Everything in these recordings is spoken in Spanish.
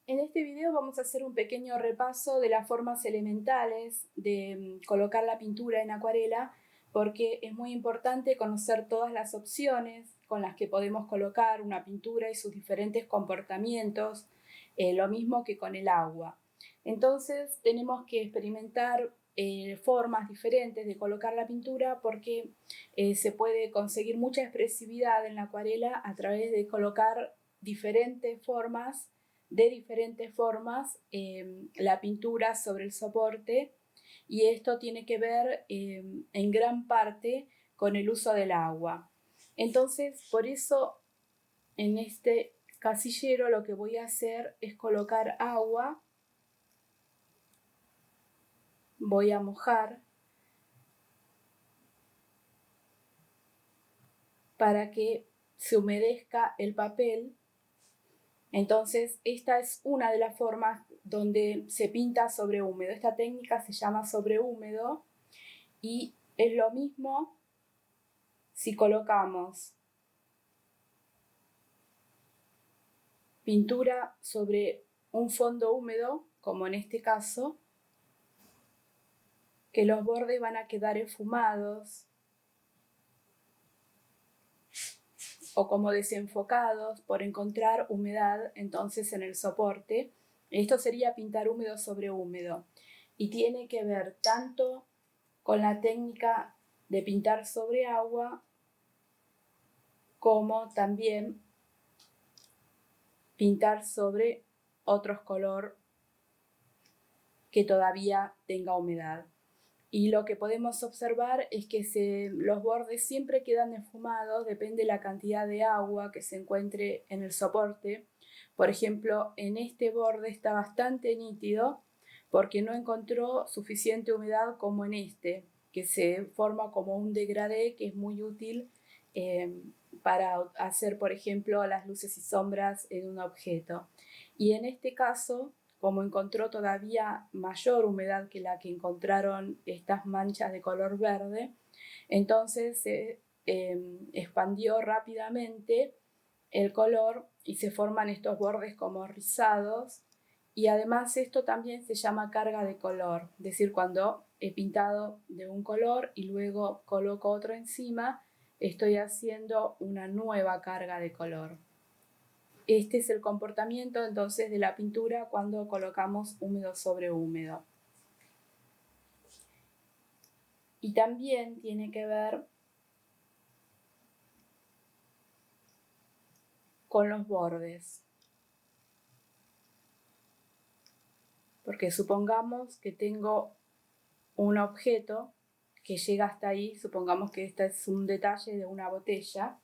En este video vamos a hacer un pequeño repaso de las formas elementales de colocar la pintura en acuarela, porque es muy importante conocer todas las opciones con las que podemos colocar una pintura y sus diferentes comportamientos, lo mismo que con el agua. Entonces tenemos que experimentar formas diferentes de colocar la pintura porque se puede conseguir mucha expresividad en la acuarela a través de colocar diferentes formas la pintura sobre el soporte, y esto tiene que ver en gran parte con el uso del agua. Entonces, por eso en este casillero lo que voy a hacer es colocar agua, voy a mojar para que se humedezca el papel. Entonces, esta es una de las formas donde se pinta sobre húmedo. Esta técnica se llama sobre húmedo y es lo mismo si colocamos pintura sobre un fondo húmedo, como en este caso, que los bordes van a quedar esfumados o como desenfocados por encontrar humedad entonces en el soporte. Esto sería pintar húmedo sobre húmedo y tiene que ver tanto con la técnica de pintar sobre agua como también pintar sobre otros color que todavía tenga humedad. Y lo que podemos observar es que los bordes siempre quedan esfumados, depende de la cantidad de agua que se encuentre en el soporte. Por ejemplo, en este borde está bastante nítido porque no encontró suficiente humedad como en este, que se forma como un degradé que es muy útil para hacer, por ejemplo, las luces y sombras en un objeto. Y en este caso, como encontró todavía mayor humedad que la que encontraron estas manchas de color verde, entonces se expandió rápidamente el color y se forman estos bordes como rizados. Y además esto también se llama carga de color, es decir, cuando he pintado de un color y luego coloco otro encima, estoy haciendo una nueva carga de color. Este es el comportamiento entonces de la pintura cuando colocamos húmedo sobre húmedo. Y también tiene que ver con los bordes. Porque supongamos que tengo un objeto que llega hasta ahí, supongamos que este es un detalle de una botella.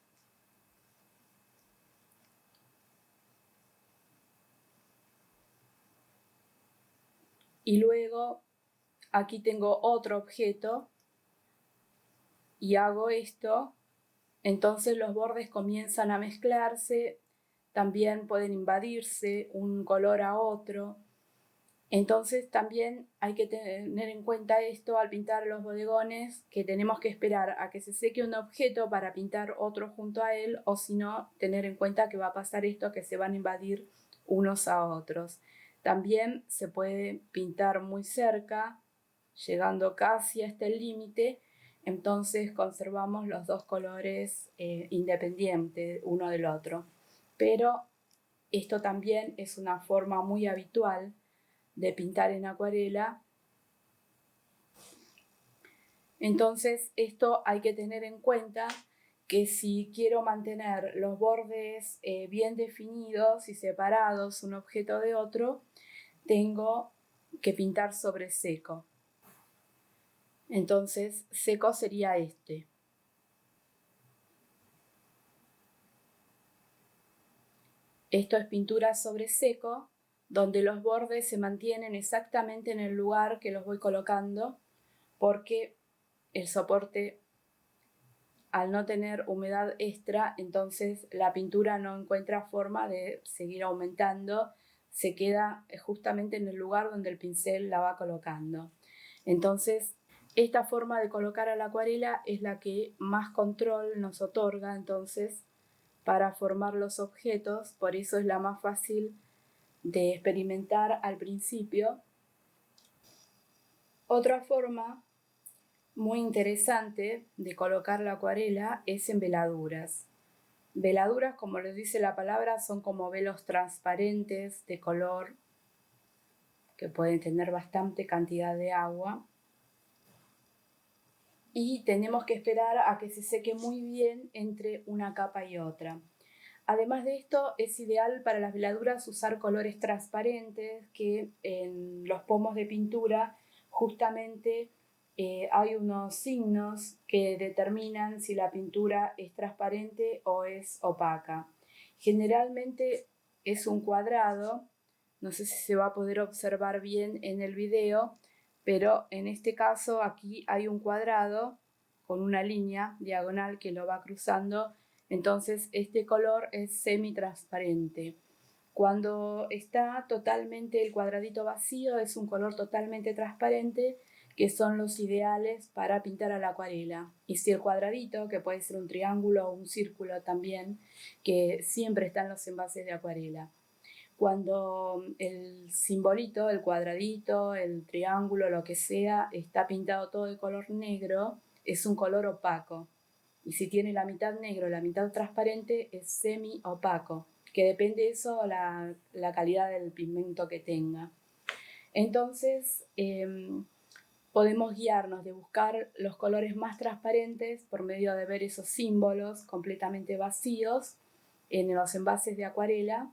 Y luego aquí tengo otro objeto y hago esto, entonces los bordes comienzan a mezclarse, también pueden invadirse un color a otro. Entonces también hay que tener en cuenta esto al pintar los bodegones, que tenemos que esperar a que se seque un objeto para pintar otro junto a él, o si no, tener en cuenta que va a pasar esto, que se van a invadir unos a otros. También se puede pintar muy cerca, llegando casi hasta el límite, entonces conservamos los dos colores independientes uno del otro. Pero esto también es una forma muy habitual de pintar en acuarela. Entonces esto hay que tener en cuenta, que si quiero mantener los bordes bien definidos y separados un objeto de otro, tengo que pintar sobre seco. Entonces seco sería este. Esto es pintura sobre seco, donde los bordes se mantienen exactamente en el lugar que los voy colocando, porque el soporte, al no tener humedad extra, entonces la pintura no encuentra forma de seguir aumentando, se queda justamente en el lugar donde el pincel la va colocando. Entonces, esta forma de colocar a la acuarela es la que más control nos otorga entonces para formar los objetos, por eso es la más fácil de experimentar al principio. Otra forma muy interesante de colocar la acuarela es en veladuras. Veladuras, como les dice la palabra, son como velos transparentes de color que pueden tener bastante cantidad de agua. Y tenemos que esperar a que se seque muy bien entre una capa y otra. Además de esto, es ideal para las veladuras usar colores transparentes, que en los pomos de pintura justamente hay unos signos que determinan si la pintura es transparente o es opaca. Generalmente es un cuadrado, no sé si se va a poder observar bien en el video, pero en este caso aquí hay un cuadrado con una línea diagonal que lo va cruzando. Entonces este color es semitransparente. Cuando está totalmente el cuadradito vacío es un color totalmente transparente, que son los ideales para pintar a la acuarela. Y si el cuadradito, que puede ser un triángulo o un círculo también, que siempre está en los envases de acuarela. Cuando el simbolito, el cuadradito, el triángulo, lo que sea, está pintado todo de color negro, es un color opaco. Y si tiene la mitad negro y la mitad transparente, es semi-opaco, que depende de eso la calidad del pigmento que tenga. Entonces, podemos guiarnos de buscar los colores más transparentes por medio de ver esos símbolos completamente vacíos en los envases de acuarela.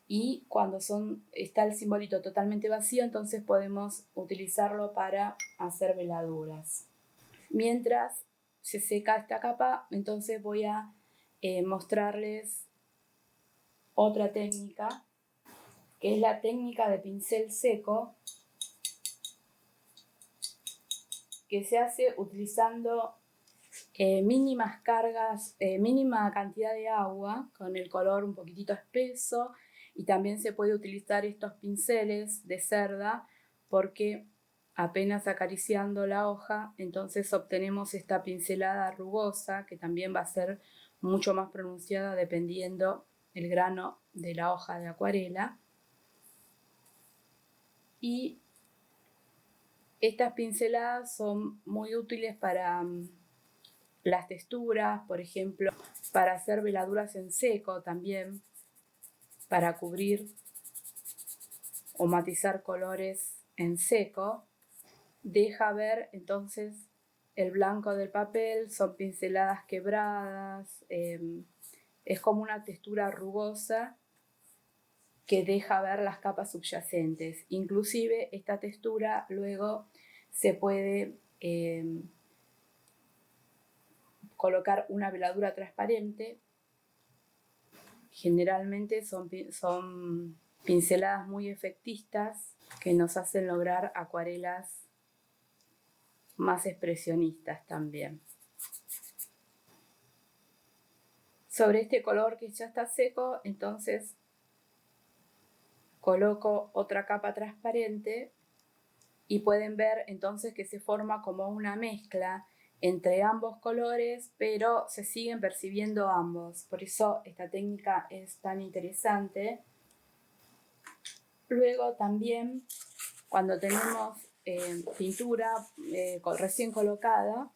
Y cuando está el simbolito totalmente vacío, entonces podemos utilizarlo para hacer veladuras. Mientras se seca esta capa, entonces voy a mostrarles otra técnica, que es la técnica de pincel seco, que se hace utilizando mínimas cargas, mínima cantidad de agua, con el color un poquitito espeso. Y también se puede utilizar estos pinceles de cerda, porque apenas acariciando la hoja, entonces obtenemos esta pincelada rugosa, que también va a ser mucho más pronunciada dependiendo el grano de la hoja de acuarela. Y estas pinceladas son muy útiles para las texturas, por ejemplo, para hacer veladuras en seco también, para cubrir o matizar colores en seco. Deja ver entonces el blanco del papel, son pinceladas quebradas, es como una textura rugosa que deja ver las capas subyacentes. Inclusive esta textura luego se puede colocar una veladura transparente. Generalmente son pinceladas muy efectistas que nos hacen lograr acuarelas más expresionistas también. Sobre este color que ya está seco, entonces coloco otra capa transparente y pueden ver entonces que se forma como una mezcla entre ambos colores, pero se siguen percibiendo ambos. Por eso esta técnica es tan interesante. Luego también, cuando tenemos pintura recién colocada,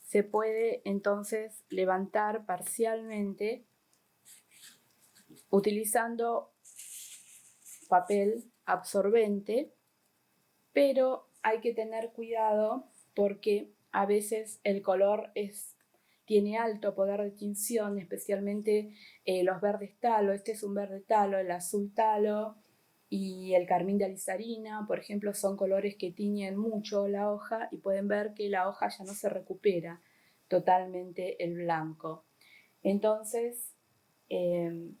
se puede entonces levantar parcialmente utilizando papel absorbente, pero hay que tener cuidado porque a veces el color tiene alto poder de tinción, especialmente los verdes talo. Este es un verde talo, el azul talo y el carmín de alizarina, por ejemplo, son colores que tiñen mucho la hoja y pueden ver que la hoja ya no se recupera totalmente el blanco. Entonces, hay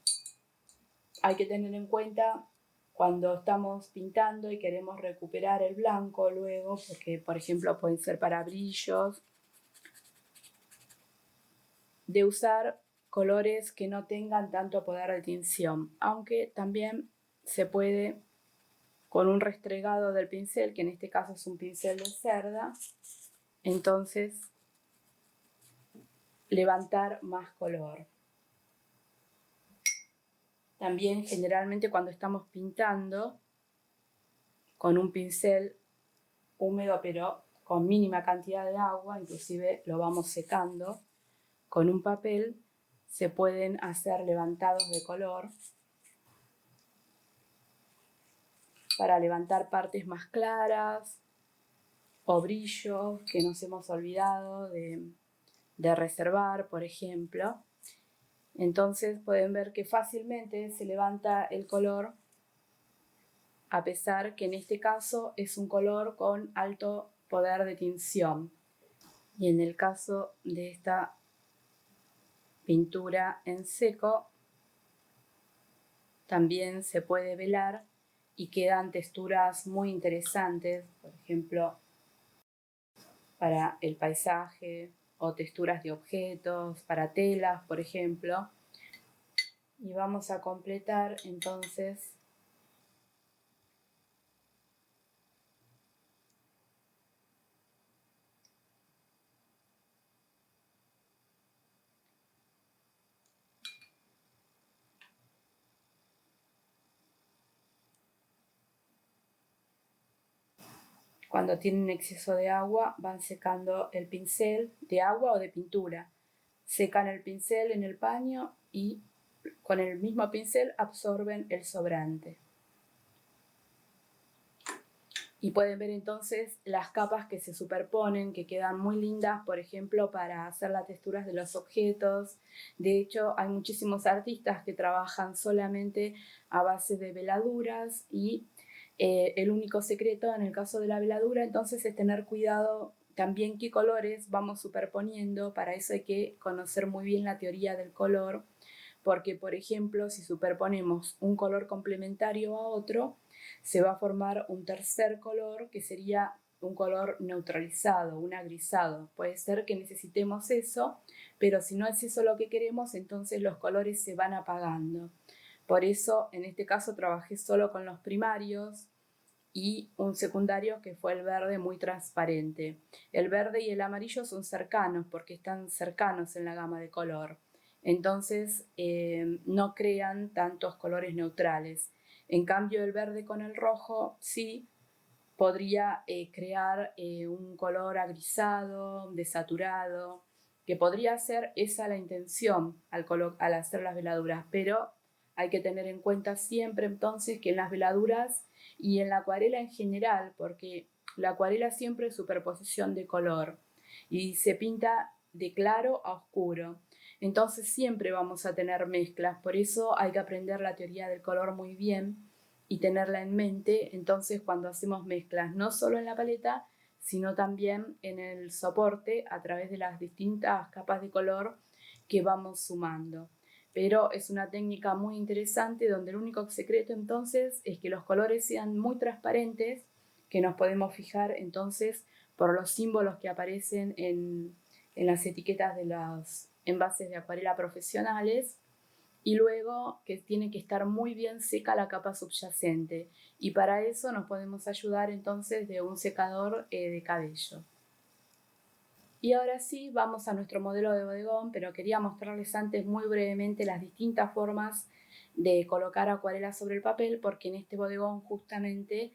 que tener en cuenta cuando estamos pintando y queremos recuperar el blanco luego, porque por ejemplo pueden ser para brillos, de usar colores que no tengan tanto poder de tinción, aunque también se puede con un restregado del pincel, que en este caso es un pincel de cerda, entonces levantar más color. También generalmente cuando estamos pintando con un pincel húmedo pero con mínima cantidad de agua, inclusive lo vamos secando, con un papel se pueden hacer levantados de color para levantar partes más claras o brillos que nos hemos olvidado de reservar, por ejemplo. Entonces pueden ver que fácilmente se levanta el color, a pesar que en este caso es un color con alto poder de tinción. Y en el caso de esta pintura en seco, también se puede velar y quedan texturas muy interesantes, por ejemplo, para el paisaje o texturas de objetos, para telas, por ejemplo. Y vamos a completar entonces cuando tienen exceso de agua, van secando el pincel de agua o de pintura. Secan el pincel en el paño y con el mismo pincel absorben el sobrante. Y pueden ver entonces las capas que se superponen, que quedan muy lindas, por ejemplo, para hacer las texturas de los objetos. De hecho, hay muchísimos artistas que trabajan solamente a base de veladuras y el único secreto en el caso de la veladura entonces es tener cuidado también qué colores vamos superponiendo. Para eso hay que conocer muy bien la teoría del color, porque por ejemplo si superponemos un color complementario a otro, se va a formar un tercer color que sería un color neutralizado, un agrisado. Puede ser que necesitemos eso, pero si no es eso lo que queremos, entonces los colores se van apagando. Por eso, en este caso, trabajé solo con los primarios y un secundario que fue el verde muy transparente. El verde y el amarillo son cercanos porque están cercanos en la gama de color. Entonces, no crean tantos colores neutrales. En cambio, el verde con el rojo sí podría crear un color agrisado, desaturado, que podría ser esa la intención al hacer las veladuras, pero hay que tener en cuenta siempre entonces que en las veladuras y en la acuarela en general, porque la acuarela siempre es superposición de color y se pinta de claro a oscuro. Entonces siempre vamos a tener mezclas, por eso hay que aprender la teoría del color muy bien y tenerla en mente entonces cuando hacemos mezclas, no solo en la paleta, sino también en el soporte a través de las distintas capas de color que vamos sumando. Pero es una técnica muy interesante donde el único secreto entonces es que los colores sean muy transparentes, que nos podemos fijar entonces por los símbolos que aparecen en las etiquetas de los envases de acuarela profesionales, y luego que tiene que estar muy bien seca la capa subyacente, y para eso nos podemos ayudar entonces de un secador de cabello. Y ahora sí, vamos a nuestro modelo de bodegón, pero quería mostrarles antes muy brevemente las distintas formas de colocar acuarela sobre el papel, porque en este bodegón justamente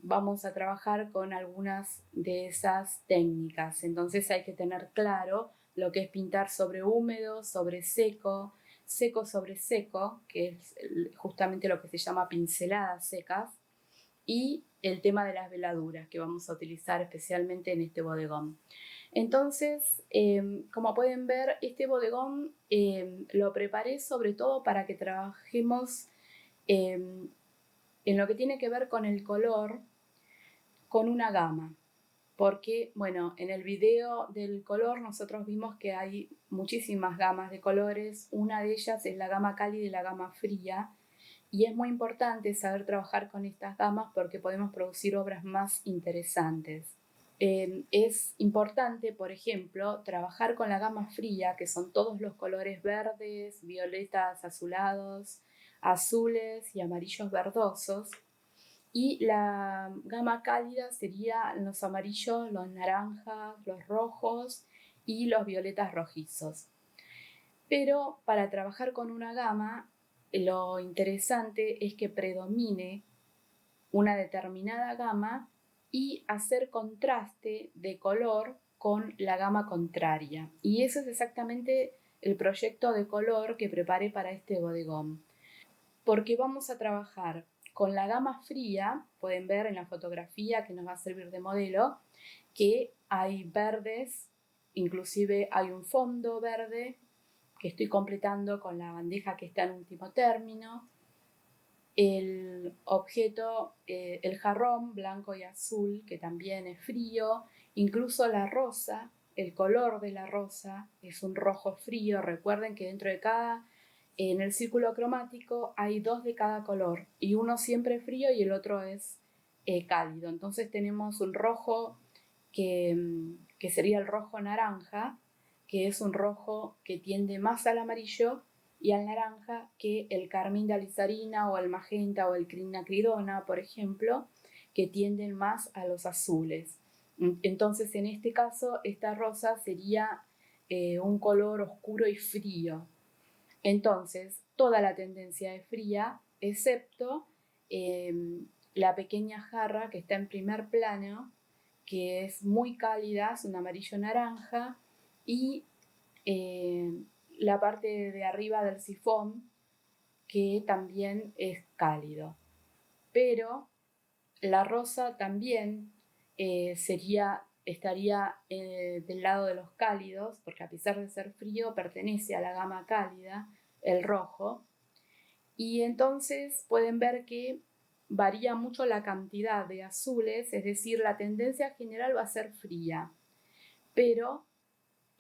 vamos a trabajar con algunas de esas técnicas. Entonces hay que tener claro lo que es pintar sobre húmedo, sobre seco, seco sobre seco, que es justamente lo que se llama pinceladas secas, y el tema de las veladuras que vamos a utilizar especialmente en este bodegón. Entonces, como pueden ver, este bodegón lo preparé sobre todo para que trabajemos en lo que tiene que ver con el color, con una gama. Porque, bueno, en el video del color nosotros vimos que hay muchísimas gamas de colores. Una de ellas es la gama cálida y la gama fría. Y es muy importante saber trabajar con estas gamas porque podemos producir obras más interesantes. Es importante, por ejemplo, trabajar con la gama fría, que son todos los colores verdes, violetas, azulados, azules y amarillos verdosos. Y la gama cálida sería los amarillos, los naranjas, los rojos y los violetas rojizos. Pero para trabajar con una gama lo interesante es que predomine una determinada gama y hacer contraste de color con la gama contraria. Y eso es exactamente el proyecto de color que preparé para este bodegón. Porque vamos a trabajar con la gama fría, pueden ver en la fotografía que nos va a servir de modelo, que hay verdes, inclusive hay un fondo verde que estoy completando con la bandeja que está en último término. El objeto, el jarrón blanco y azul, que también es frío, incluso la rosa, el color de la rosa es un rojo frío. Recuerden que dentro de en el círculo cromático hay 2 de cada color y uno siempre es frío y el otro es cálido. Entonces tenemos un rojo que sería el rojo naranja, que es un rojo que tiende más al amarillo y al naranja que el carmín de alizarina o el magenta o el quinacridona, por ejemplo, que tienden más a los azules. Entonces, en este caso, esta rosa sería un color oscuro y frío. Entonces, toda la tendencia es fría, excepto la pequeña jarra que está en primer plano, que es muy cálida, es un amarillo naranja, y la parte de arriba del sifón, que también es cálido. Pero la rosa también estaría del lado de los cálidos, porque a pesar de ser frío, pertenece a la gama cálida, el rojo. Y entonces pueden ver que varía mucho la cantidad de azules, es decir, la tendencia general va a ser fría. Pero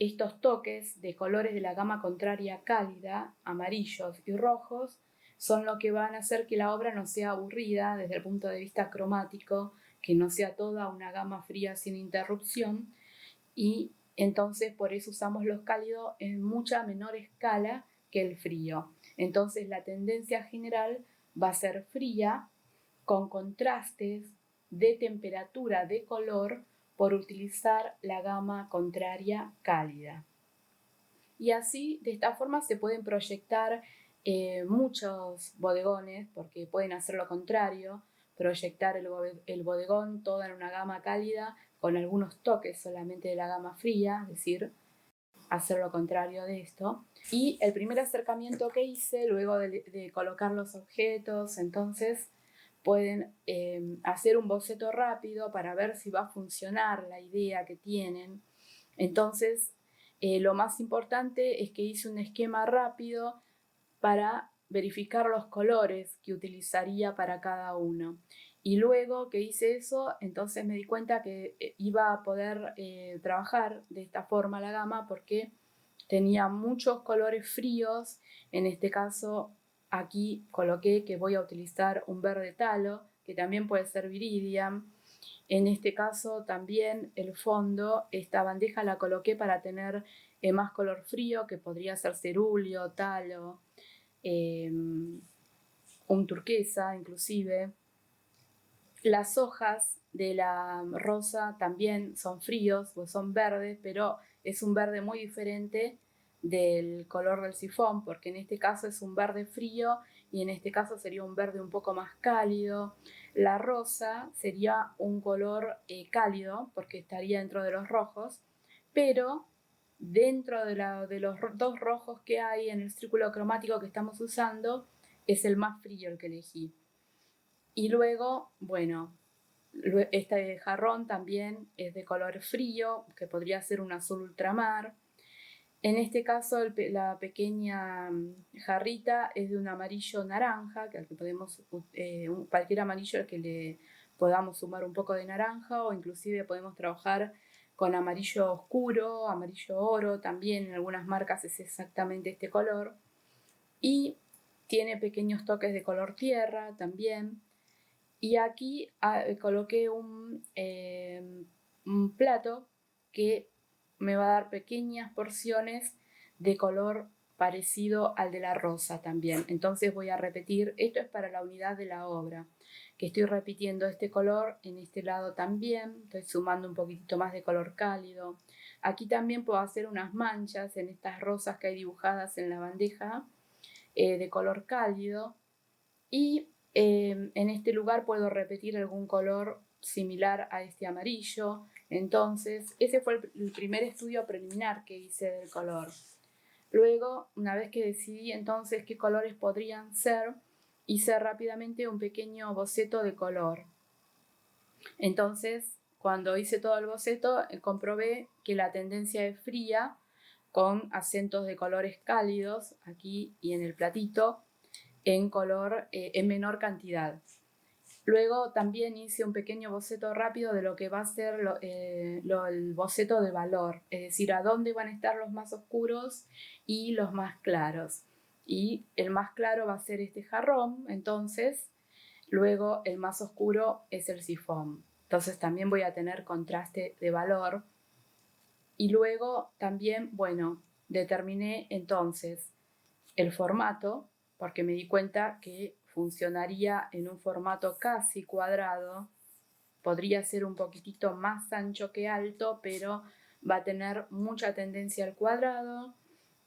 estos toques de colores de la gama contraria cálida, amarillos y rojos, son lo que van a hacer que la obra no sea aburrida desde el punto de vista cromático, que no sea toda una gama fría sin interrupción, y entonces por eso usamos los cálidos en mucha menor escala que el frío. Entonces la tendencia general va a ser fría, con contrastes de temperatura, de color, por utilizar la gama contraria cálida. Y así, de esta forma, se pueden proyectar muchos bodegones, porque pueden hacer lo contrario, proyectar el bodegón todo en una gama cálida con algunos toques solamente de la gama fría, es decir, hacer lo contrario de esto. Y el primer acercamiento que hice, luego de colocar los objetos, entonces pueden hacer un boceto rápido para ver si va a funcionar la idea que tienen. Entonces, lo más importante es que hice un esquema rápido para verificar los colores que utilizaría para cada uno. Y luego que hice eso, entonces me di cuenta que iba a poder trabajar de esta forma la gama porque tenía muchos colores fríos. En este caso, aquí coloqué que voy a utilizar un verde talo, que también puede ser viridian. En este caso también el fondo, esta bandeja la coloqué para tener más color frío, que podría ser cerúleo, talo, un turquesa inclusive. Las hojas de la rosa también son fríos, pues son verdes, pero es un verde muy diferente del color del sifón, porque en este caso es un verde frío y en este caso sería un verde un poco más cálido. La rosa sería un color cálido, porque estaría dentro de los rojos, pero dentro de los 2 rojos que hay en el círculo cromático que estamos usando, es el más frío el que elegí. Y luego, bueno, este jarrón también es de color frío, que podría ser un azul ultramar. En este caso, la pequeña jarrita es de un amarillo naranja, que al que podemos, cualquier amarillo al que le podamos sumar un poco de naranja, o inclusive podemos trabajar con amarillo oscuro, amarillo oro, también en algunas marcas es exactamente este color. Y tiene pequeños toques de color tierra también. Y aquí coloqué un plato que me va a dar pequeñas porciones de color parecido al de la rosa también. Entonces voy a repetir, esto es para la unidad de la obra, que estoy repitiendo este color en este lado también, estoy sumando un poquitito más de color cálido. Aquí también puedo hacer unas manchas en estas rosas que hay dibujadas en la bandeja, de color cálido, y en este lugar puedo repetir algún color similar a este amarillo. Entonces, ese fue el primer estudio preliminar que hice del color. Luego, una vez que decidí entonces qué colores podrían ser, hice rápidamente un pequeño boceto de color. Entonces, cuando hice todo el boceto, comprobé que la tendencia es fría, con acentos de colores cálidos aquí y en el platito, en color en menor cantidad. Luego también hice un pequeño boceto rápido de lo que va a ser el boceto de valor, es decir, a dónde van a estar los más oscuros y los más claros. Y el más claro va a ser este jarrón, entonces, luego el más oscuro es el sifón. Entonces también voy a tener contraste de valor. Y luego también, bueno, determiné entonces el formato, porque me di cuenta que funcionaría en un formato casi cuadrado. Podría ser un poquitito más ancho que alto, pero va a tener mucha tendencia al cuadrado.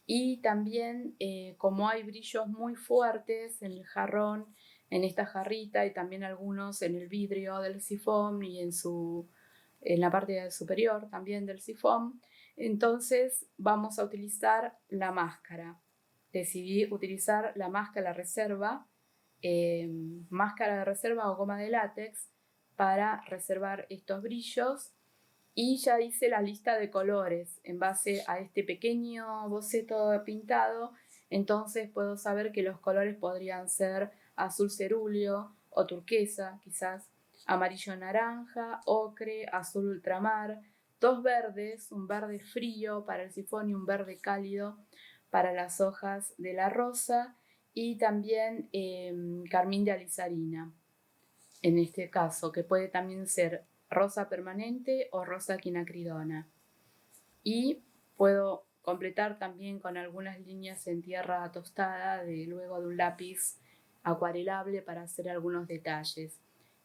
Y también, como hay brillos muy fuertes en el jarrón, en esta jarrita, y también algunos en el vidrio del sifón y en la parte superior también del sifón, entonces vamos a utilizar la máscara. Decidí utilizar la máscara máscara de reserva o goma de látex para reservar estos brillos, y ya hice la lista de colores en base a este pequeño boceto pintado. Entonces puedo saber que los colores podrían ser azul cerúleo o turquesa, quizás amarillo naranja, ocre, azul ultramar, dos verdes, un verde frío para el sifón y un verde cálido para las hojas de la rosa, y también carmín de alizarina, en este caso, que puede también ser rosa permanente o rosa quinacridona. Y puedo completar también con algunas líneas en tierra tostada, luego de un lápiz acuarelable para hacer algunos detalles.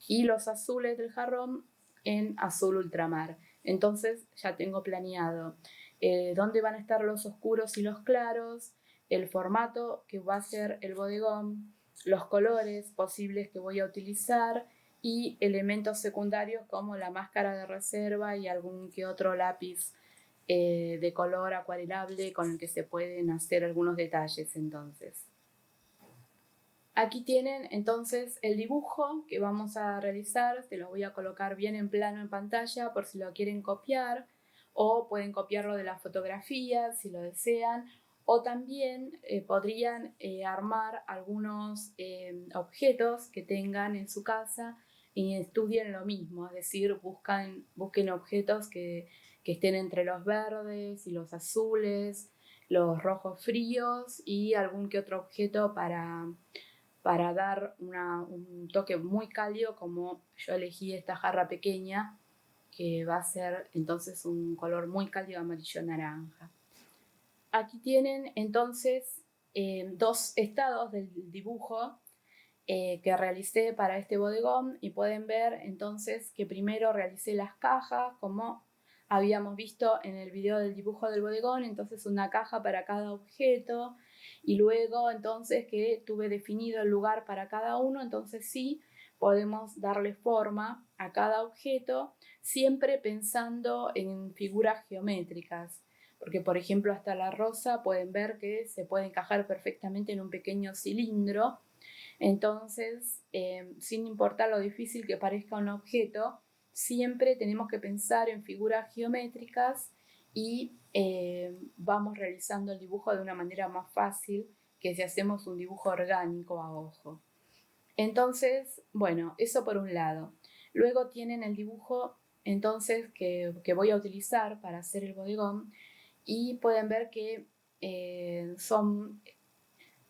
Y los azules del jarrón en azul ultramar. Entonces ya tengo planeado dónde van a estar los oscuros y los claros, el formato que va a ser el bodegón, los colores posibles que voy a utilizar y elementos secundarios como la máscara de reserva y algún que otro lápiz de color acuarelable con el que se pueden hacer algunos detalles. Entonces, aquí tienen entonces el dibujo que vamos a realizar. Se lo voy a colocar bien en plano en pantalla por si lo quieren copiar, o pueden copiarlo de la fotografía si lo desean, o también podrían armar algunos objetos que tengan en su casa y estudien lo mismo, es decir, busquen objetos que estén entre los verdes y los azules, los rojos fríos, y algún que otro objeto para dar un toque muy cálido, como yo elegí esta jarra pequeña, que va a ser entonces un color muy cálido amarillo naranja. Aquí tienen entonces dos estados del dibujo que realicé para este bodegón, y pueden ver entonces que primero realicé las cajas como habíamos visto en el video del dibujo del bodegón, entonces una caja para cada objeto, y luego entonces que tuve definido el lugar para cada uno, entonces sí podemos darle forma a cada objeto, siempre pensando en figuras geométricas, porque por ejemplo hasta la rosa pueden ver que se puede encajar perfectamente en un pequeño cilindro. Entonces, sin importar lo difícil que parezca un objeto, siempre tenemos que pensar en figuras geométricas, y vamos realizando el dibujo de una manera más fácil que si hacemos un dibujo orgánico a ojo. Entonces, bueno, eso por un lado. Luego tienen el dibujo entonces que voy a utilizar para hacer el bodegón, y pueden ver que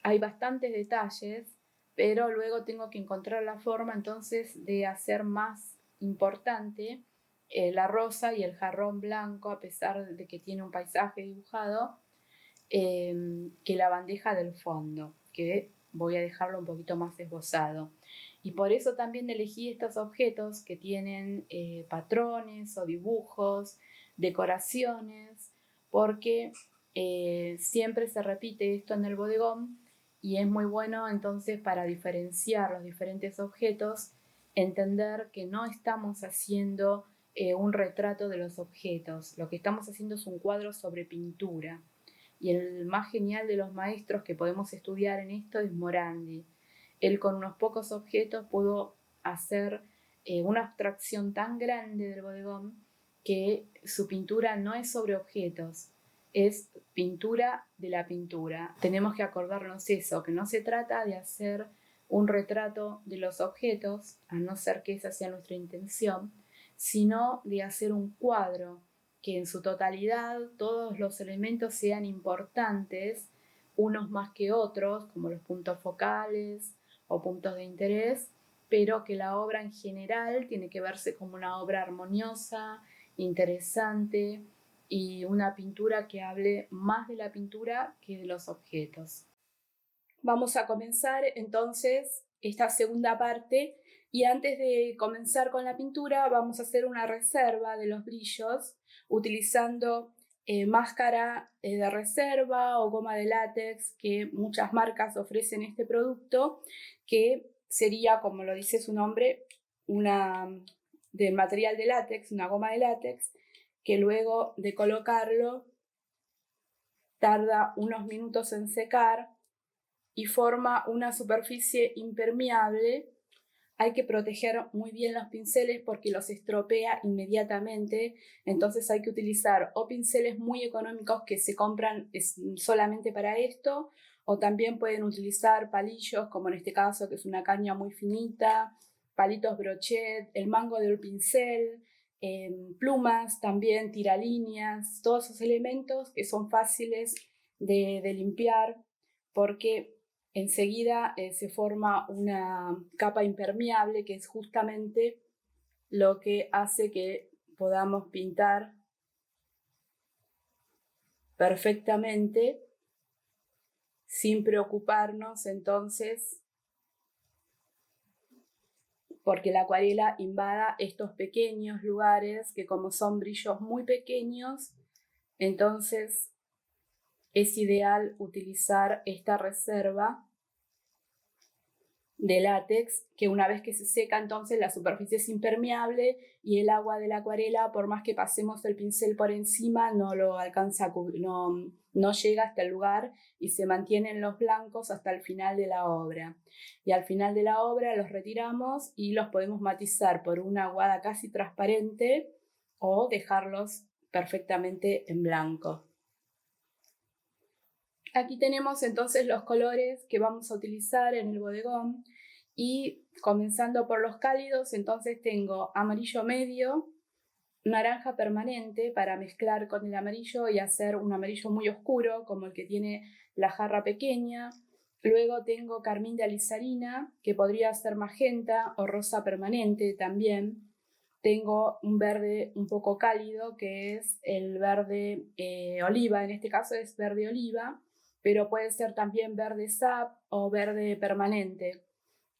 hay bastantes detalles, pero luego tengo que encontrar la forma entonces de hacer más importante la rosa y el jarrón blanco, a pesar de que tiene un paisaje dibujado, que la bandeja del fondo, que voy a dejarlo un poquito más esbozado. Y por eso también elegí estos objetos que tienen patrones o dibujos, decoraciones, porque siempre se repite esto en el bodegón, y es muy bueno entonces para diferenciar los diferentes objetos, entender que no estamos haciendo un retrato de los objetos, lo que estamos haciendo es un cuadro sobre pintura. Y el más genial de los maestros que podemos estudiar en esto es Morandi. Él con unos pocos objetos pudo hacer una abstracción tan grande del bodegón que su pintura no es sobre objetos, es pintura de la pintura. Tenemos que acordarnos eso, que no se trata de hacer un retrato de los objetos, a no ser que esa sea nuestra intención, sino de hacer un cuadro que en su totalidad todos los elementos sean importantes, unos más que otros, como los puntos focales o puntos de interés, pero que la obra en general tiene que verse como una obra armoniosa, interesante y una pintura que hable más de la pintura que de los objetos. Vamos a comenzar entonces esta segunda parte y antes de comenzar con la pintura vamos a hacer una reserva de los brillos utilizando máscara de reserva o goma de látex que muchas marcas ofrecen este producto, que sería, como lo dice su nombre, una del material de látex, una goma de látex, que luego de colocarlo tarda unos minutos en secar y forma una superficie impermeable. Hay que proteger muy bien los pinceles porque los estropea inmediatamente, entonces hay que utilizar o pinceles muy económicos que se compran solamente para esto, o también pueden utilizar palillos, como en este caso que es una caña muy finita, palitos brochet, el mango del pincel, plumas también, tiralíneas, todos esos elementos que son fáciles de limpiar porque enseguida se forma una capa impermeable que es justamente lo que hace que podamos pintar perfectamente sin preocuparnos entonces porque la acuarela invada estos pequeños lugares que como son brillos muy pequeños, entonces es ideal utilizar esta reserva de látex, que una vez que se seca entonces la superficie es impermeable y el agua de la acuarela, por más que pasemos el pincel por encima, no lo alcanza a cubrir, no llega hasta el lugar y se mantienen los blancos hasta el final de la obra. Y al final de la obra los retiramos y los podemos matizar por una aguada casi transparente o dejarlos perfectamente en blanco. Aquí tenemos entonces los colores que vamos a utilizar en el bodegón y comenzando por los cálidos, entonces tengo amarillo medio, naranja permanente para mezclar con el amarillo y hacer un amarillo muy oscuro como el que tiene la jarra pequeña. Luego tengo carmín de alizarina, que podría ser magenta o rosa permanente también. Tengo un verde un poco cálido, que es el verde oliva, en este caso es verde oliva, pero puede ser también verde sap o verde permanente.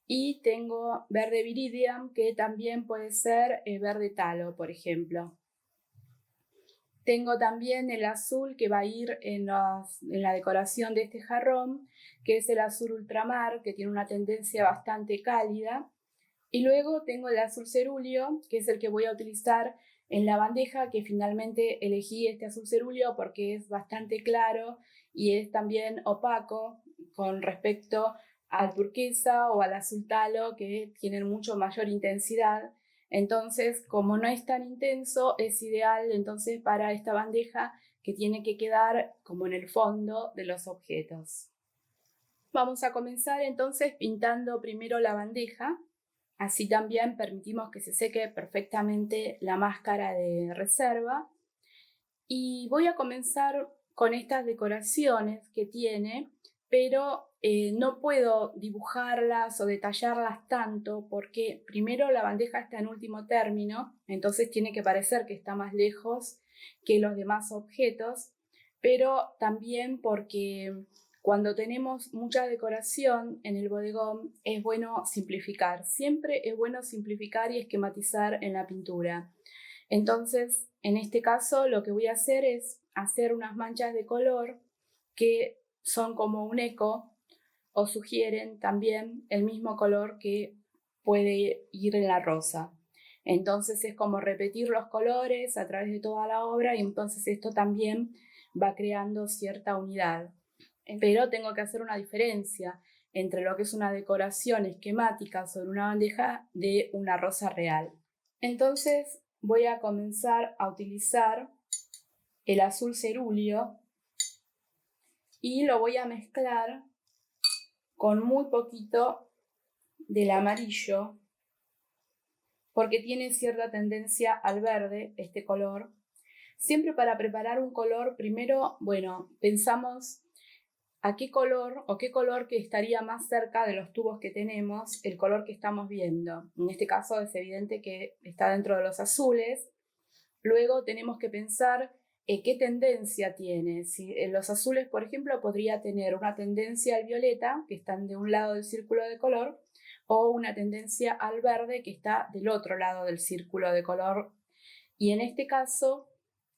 Y tengo verde viridian, que también puede ser verde talo, por ejemplo. Tengo también el azul que va a ir en la decoración de este jarrón, que es el azul ultramar, que tiene una tendencia bastante cálida. Y luego tengo el azul cerúleo, que es el que voy a utilizar en la bandeja, que finalmente elegí este azul cerúleo porque es bastante claro y es también opaco con respecto al turquesa o al azul talo, que tienen mucho mayor intensidad. Entonces, como no es tan intenso, es ideal entonces para esta bandeja que tiene que quedar como en el fondo de los objetos. Vamos a comenzar entonces pintando primero la bandeja. Así también permitimos que se seque perfectamente la máscara de reserva. Y voy a comenzar con estas decoraciones que tiene, pero no puedo dibujarlas o detallarlas tanto porque primero la bandeja está en último término, entonces tiene que parecer que está más lejos que los demás objetos, pero también porque cuando tenemos mucha decoración en el bodegón es bueno simplificar. Siempre es bueno simplificar y esquematizar en la pintura. Entonces, en este caso, lo que voy a hacer es hacer unas manchas de color que son como un eco o sugieren también el mismo color que puede ir en la rosa. Entonces es como repetir los colores a través de toda la obra y entonces esto también va creando cierta unidad. Pero tengo que hacer una diferencia entre lo que es una decoración esquemática sobre una bandeja de una rosa real. Entonces voy a comenzar a utilizar el azul cerúleo y lo voy a mezclar con muy poquito del amarillo porque tiene cierta tendencia al verde este color. Siempre para preparar un color, primero, pensamos a qué color o qué color que estaría más cerca de los tubos que tenemos, el color que estamos viendo. En este caso es evidente que está dentro de los azules. Luego tenemos que pensar qué tendencia tiene. Si en los azules, por ejemplo, podría tener una tendencia al violeta, que están de un lado del círculo de color, o una tendencia al verde, que está del otro lado del círculo de color. Y en este caso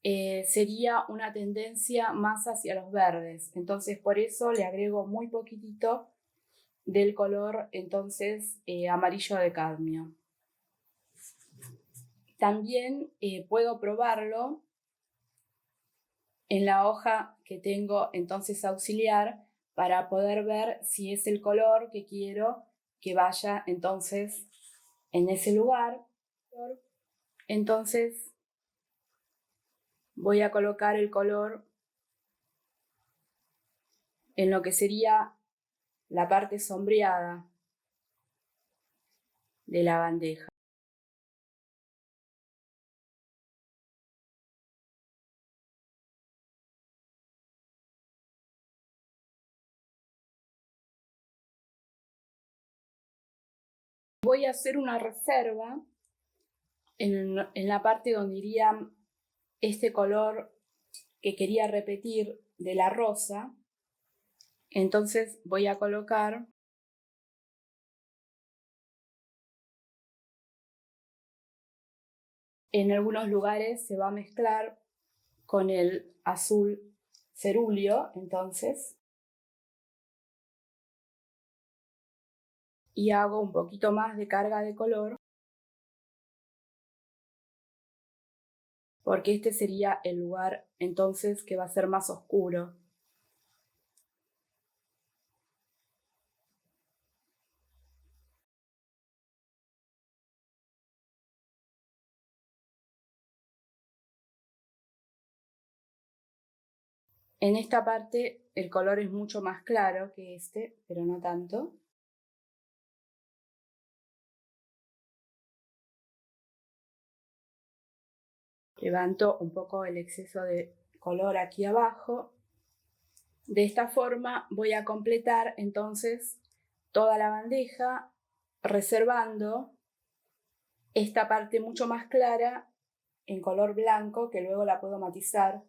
sería una tendencia más hacia los verdes. Entonces, por eso le agrego muy poquitito del color, entonces, amarillo de cadmio. También puedo probarlo en la hoja que tengo entonces auxiliar para poder ver si es el color que quiero que vaya entonces en ese lugar. Entonces voy a colocar el color en lo que sería la parte sombreada de la bandeja. Voy a hacer una reserva en la parte donde iría este color que quería repetir de la rosa. Entonces voy a colocar en algunos lugares, se va a mezclar con el azul cerúleo, entonces, y hago un poquito más de carga de color, porque este sería el lugar entonces que va a ser más oscuro. En esta parte el color es mucho más claro que este, pero no tanto. Levanto un poco el exceso de color aquí abajo. De esta forma voy a completar entonces toda la bandeja reservando esta parte mucho más clara en color blanco, que luego la puedo matizar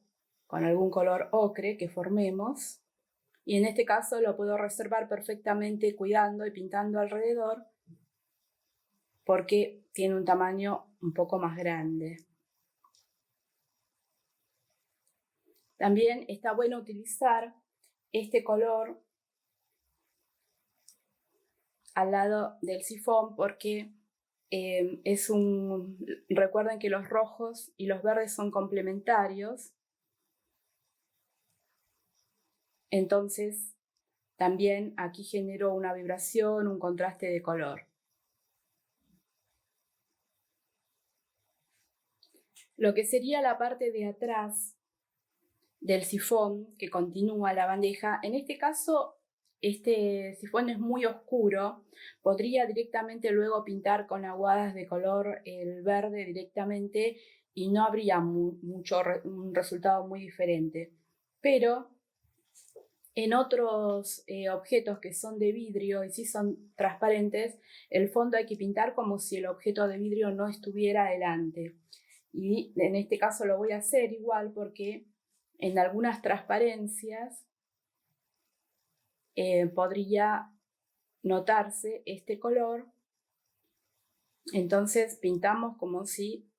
con algún color ocre que formemos. Y en este caso lo puedo reservar perfectamente cuidando y pintando alrededor porque tiene un tamaño un poco más grande. También está bueno utilizar este color al lado del sifón porque recuerden que los rojos y los verdes son complementarios. Entonces, también aquí generó una vibración, un contraste de color. Lo que sería la parte de atrás del sifón que continúa la bandeja, en este caso este sifón es muy oscuro, podría directamente luego pintar con aguadas de color el verde directamente y no habría un resultado muy diferente. Pero en otros objetos que son de vidrio y sí son transparentes, el fondo hay que pintar como si el objeto de vidrio no estuviera delante. Y en este caso lo voy a hacer igual porque en algunas transparencias podría notarse este color. Entonces pintamos como si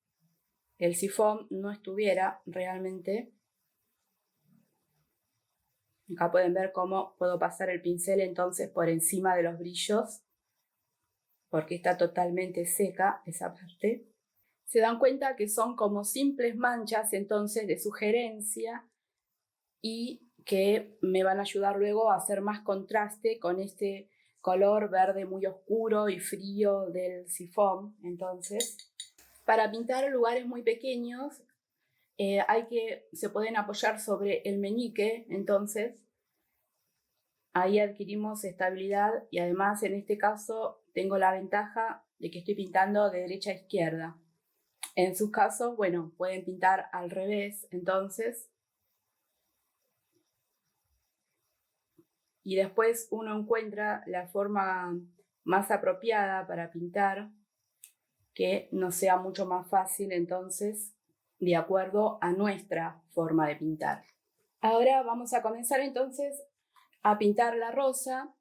el sifón no estuviera realmente Acá pueden ver cómo puedo pasar el pincel entonces por encima de los brillos, porque está totalmente seca esa parte. Se dan cuenta que son como simples manchas entonces de sugerencia y que me van a ayudar luego a hacer más contraste con este color verde muy oscuro y frío del sifón. Entonces, para pintar lugares muy pequeños, se pueden apoyar sobre el meñique, entonces ahí adquirimos estabilidad y además en este caso tengo la ventaja de que estoy pintando de derecha a izquierda. En sus casos, bueno, pueden pintar al revés, entonces. Y después uno encuentra la forma más apropiada para pintar, que nos sea mucho más fácil entonces, de acuerdo a nuestra forma de pintar. Ahora vamos a comenzar entonces a pintar la rosa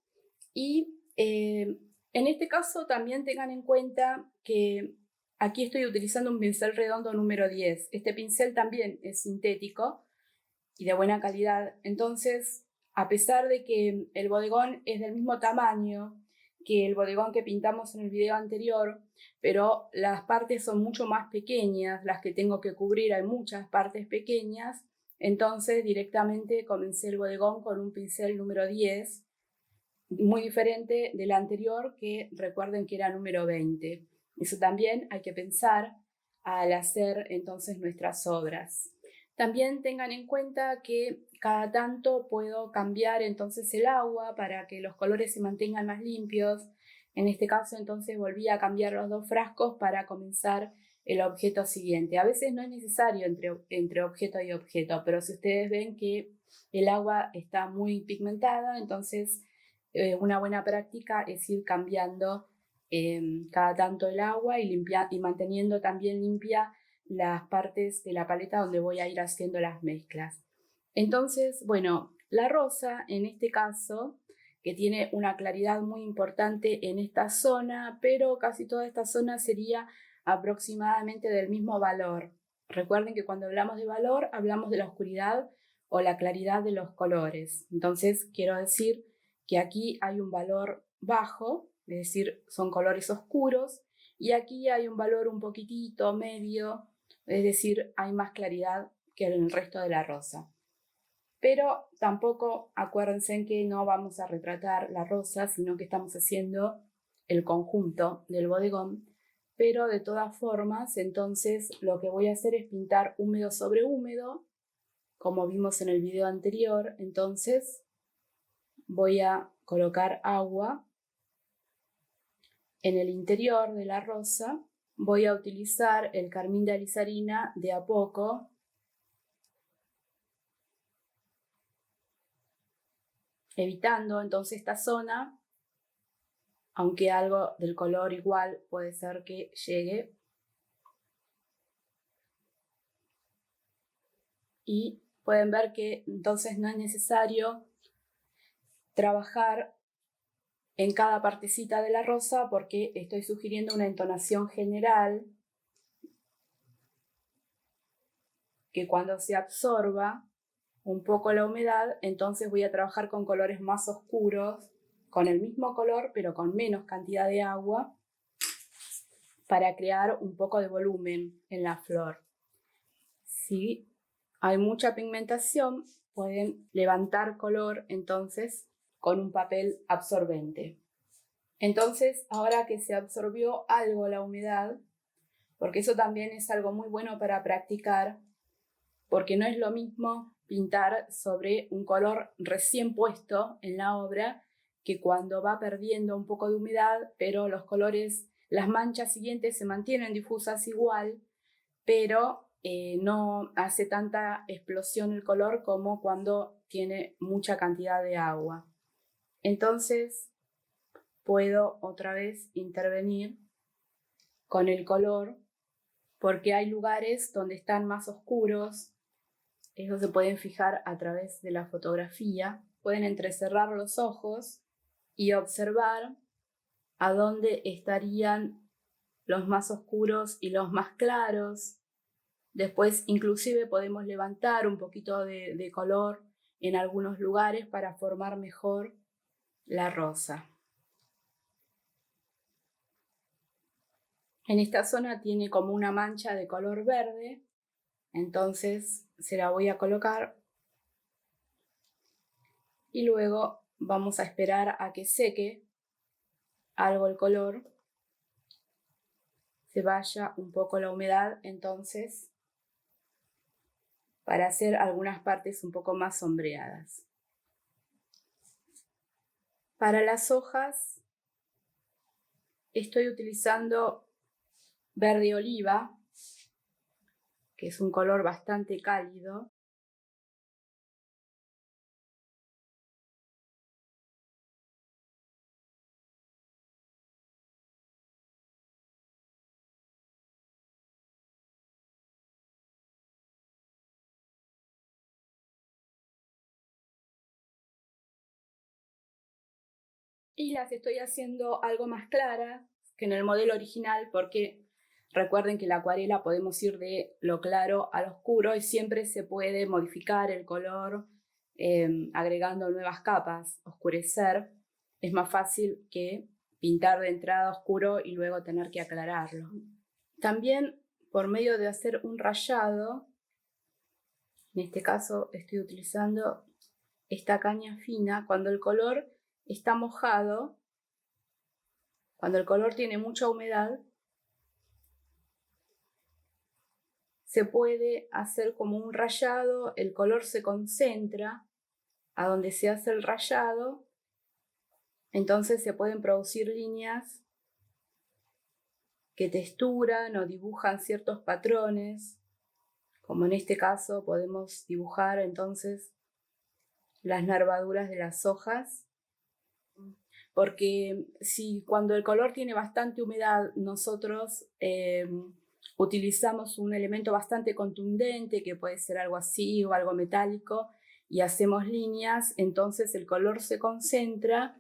y en este caso también tengan en cuenta que aquí estoy utilizando un pincel redondo número 10. Este pincel también es sintético y de buena calidad, entonces a pesar de que el bodegón es del mismo tamaño que el bodegón que pintamos en el video anterior, pero las partes son mucho más pequeñas, las que tengo que cubrir, hay muchas partes pequeñas, entonces directamente comencé el bodegón con un pincel número 10, muy diferente del anterior que recuerden que era número 20. Eso también hay que pensar al hacer entonces nuestras obras. También tengan en cuenta que cada tanto puedo cambiar entonces el agua para que los colores se mantengan más limpios. En este caso entonces volví a cambiar los 2 frascos para comenzar el objeto siguiente. A veces no es necesario entre objeto y objeto, pero si ustedes ven que el agua está muy pigmentada, entonces una buena práctica es ir cambiando cada tanto el agua y manteniendo también limpia las partes de la paleta donde voy a ir haciendo las mezclas. Entonces, bueno, la rosa en este caso, que tiene una claridad muy importante en esta zona, pero casi toda esta zona sería aproximadamente del mismo valor. Recuerden que cuando hablamos de valor, hablamos de la oscuridad o la claridad de los colores. Entonces, quiero decir que aquí hay un valor bajo, es decir, son colores oscuros, y aquí hay un valor un poquitito medio, es decir, hay más claridad que en el resto de la rosa. Pero tampoco acuérdense en que no vamos a retratar la rosa, sino que estamos haciendo el conjunto del bodegón. Pero de todas formas, entonces lo que voy a hacer es pintar húmedo sobre húmedo, como vimos en el video anterior. Entonces voy a colocar agua en el interior de la rosa. Voy a utilizar el carmín de alizarina de a poco, evitando entonces esta zona, aunque algo del color igual puede ser que llegue. Y pueden ver que entonces no es necesario trabajar en cada partecita de la rosa porque estoy sugiriendo una entonación general que cuando se absorba un poco la humedad, entonces voy a trabajar con colores más oscuros, con el mismo color pero con menos cantidad de agua, para crear un poco de volumen en la flor. Si hay mucha pigmentación, pueden levantar color entonces con un papel absorbente. Entonces, ahora que se absorbió algo la humedad, porque eso también es algo muy bueno para practicar, porque no es lo mismo pintar sobre un color recién puesto en la obra que cuando va perdiendo un poco de humedad, pero los colores, las manchas siguientes se mantienen difusas igual, pero no hace tanta explosión el color como cuando tiene mucha cantidad de agua. Entonces puedo otra vez intervenir con el color, porque hay lugares donde están más oscuros. Eso se pueden fijar a través de la fotografía. Pueden entrecerrar los ojos y observar a dónde estarían los más oscuros y los más claros. Después inclusive podemos levantar un poquito de color en algunos lugares para formar mejor la rosa. En esta zona tiene como una mancha de color verde, entonces se la voy a colocar y luego vamos a esperar a que seque algo el color, se vaya un poco la humedad, entonces para hacer algunas partes un poco más sombreadas. Para las hojas estoy utilizando verde oliva, que es un color bastante cálido. Y las estoy haciendo algo más claras que en el modelo original, porque recuerden que la acuarela podemos ir de lo claro a lo oscuro y siempre se puede modificar el color agregando nuevas capas, oscurecer. Es más fácil que pintar de entrada oscuro y luego tener que aclararlo. También por medio de hacer un rayado, en este caso estoy utilizando esta caña fina, cuando el color está mojado, cuando el color tiene mucha humedad, se puede hacer como un rayado, el color se concentra a donde se hace el rayado, entonces se pueden producir líneas que texturan o dibujan ciertos patrones, como en este caso podemos dibujar entonces las nervaduras de las hojas, porque si cuando el color tiene bastante humedad nosotros utilizamos un elemento bastante contundente, que puede ser algo así o algo metálico, y hacemos líneas, entonces el color se concentra